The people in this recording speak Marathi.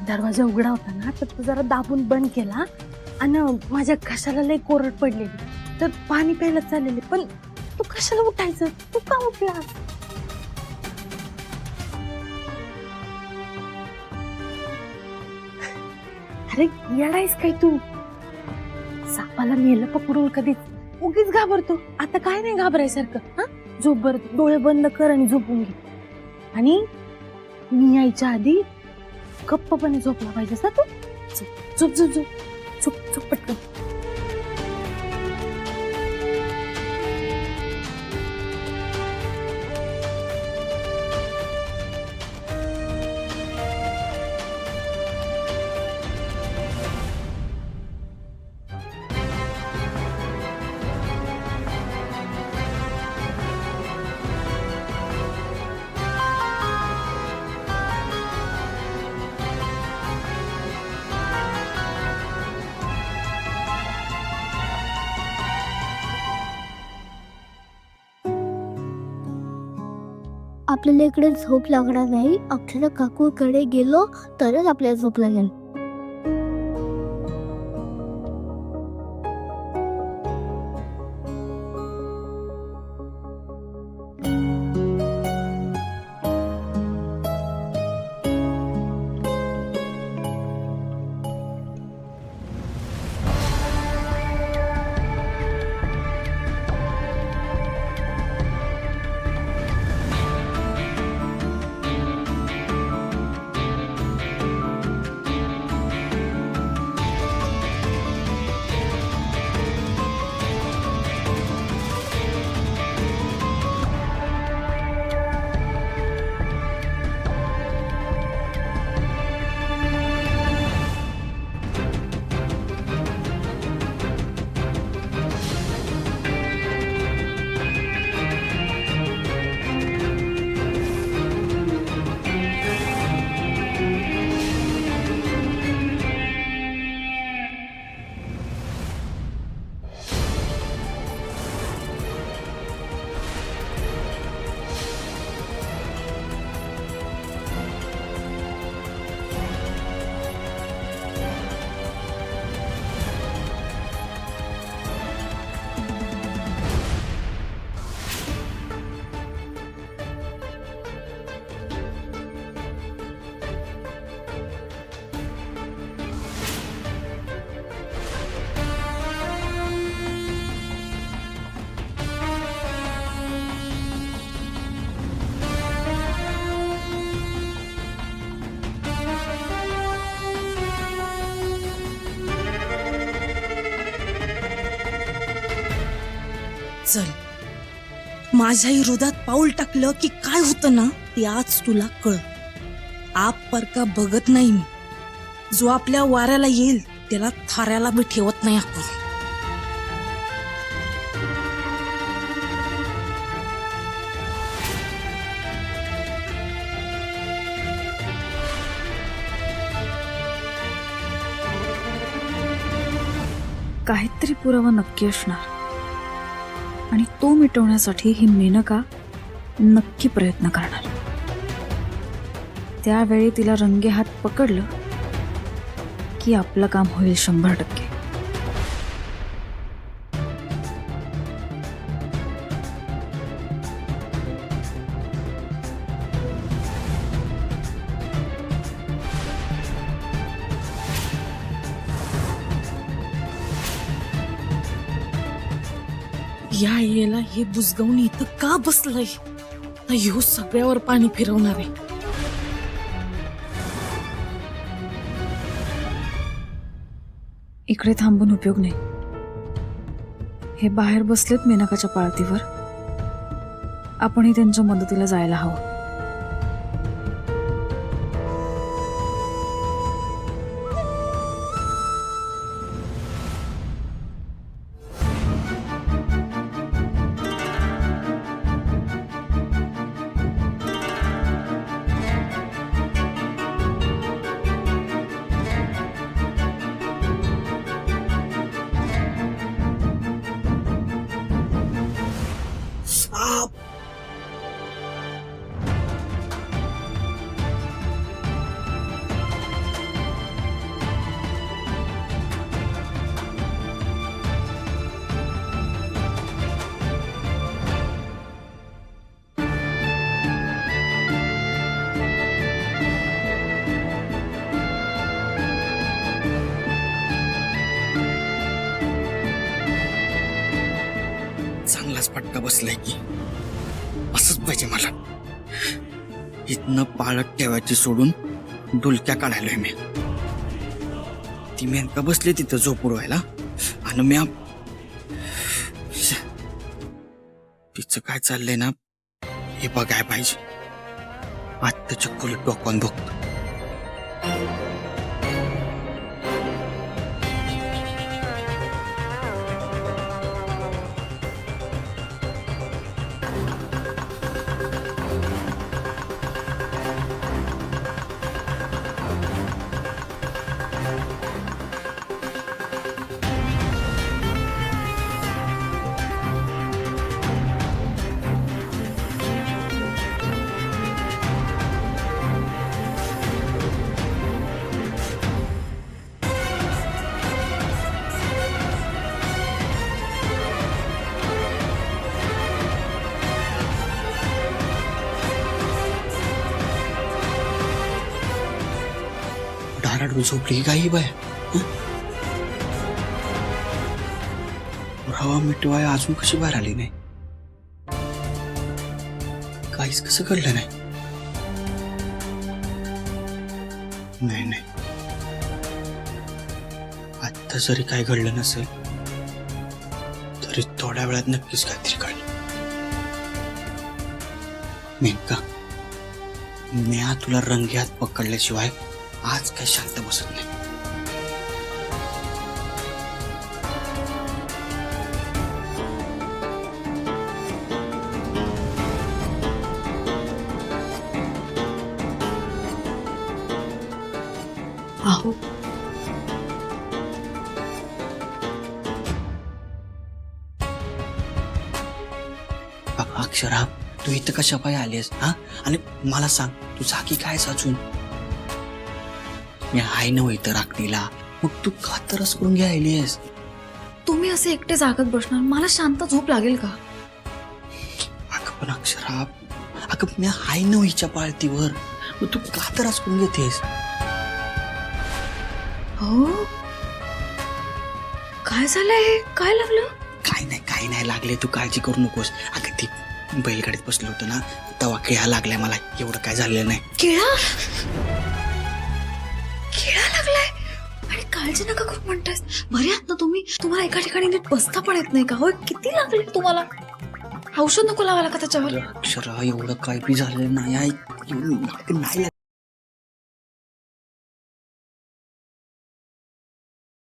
दरवाजा उघडा होता ना तर तो जरा दाबून बंद केला आणि माझ्या घशाला लई कोरड पडलेली तर पाणी प्यायला चाललेले पण तू कशाला उठायचं तू का उठला अरे येडायस काय तू सापाला नेलं पकडून कधीच उगीच घाबरतो आता काय नाही घाबरायसारखं हा झोप बर डोळे बंद कर आणि झोपून घे आणि मी यायच्या आधी गप्पपणे झोपला पाहिजेस ना तू झोप झोप झोप झोप झोप पटकन आपल्याला इकडे झोप लागणार नाही आपल्याला काकूकडे गेलो तरच आपल्याला झोप लागेल चल माझ्या हृदयात पाऊल टाकलं की काय होतं ना ते आज तुला कळ आप परका बघत नाही मी जो आपल्या वाऱ्याला येईल त्याला थाऱ्याला बी ठेवत नाही आपण काहीतरी पुरावा नक्की असणार आणि तो मिटवण्यासाठी ही मेनका नक्की प्रयत्न करणार त्यावेळी तिला रंगे हात पकडलं की आपलं काम होईल 100%. या येला हे बुजगावून इथं का बसलंय ह्यो सगळ्यावर पाणी फिरवणार आहे इकडे थांबून उपयोग नाही हे बाहेर बसलेत मेनकाच्या पाळतीवर आपणही त्यांच्या मदतीला जायला हवं फटका बसलाय की असंच पाहिजे मला. इथनं पाळत ठेवायची सोडून डुलक्या काढायलोय मी. ती मेनका बसली तिथं झोप उडवायला आणि मी तिचं काय चाललंय ना हे बघाय पाहिजे. आत्ताच्या खोलीत डोकावून बघतो. डाराडून झोपली काही बाय. हवा मिटवाय अजून कशी बाहेर आली नाही. काहीच कसं घडलं नाही. नाही नाही आता जरी काय घडलं नसेल तरी थोड्या वेळात नक्कीच काहीतरी कळलं. मेनका मी तुला रंगे हात पकडल्याशिवाय आज काय शांत बसत नाही. अहो अक्षरा तू इथं कशा पाय आलीस हा? आणि मला सांग तू जागी काय साचून. मी आहे ना इथं राखणीला. मग तू का तरस करून घ्यायलीस. तुम्ही असे एकटे जागत बसणार मला शांत झोप लागेल का? अगं पण अक्षरा अगं मी आहे ना हिच्या पाळतीवर. मग तू का तरस करून घेतेस. हो काय झालंय काय लागलं? काही नाही लागले. तू काळजी करू नकोस. अगं ती बैलगाडीत बसलो होतं ना तेव्हा किळा लागलाय मला. एवढं काय झालेलं नाही. किळा लागलाय आणि काळजी नका करू म्हणताय. बरे आहात ना तुम्ही? तुम्हाला एका ठिकाणी नीट बसता पण येत नाही का? हो किती लागले तुम्हाला? औषध नको लावायला का त्याच्यावर? अक्षरा एवढं काय बी झालेलं नाही. नाही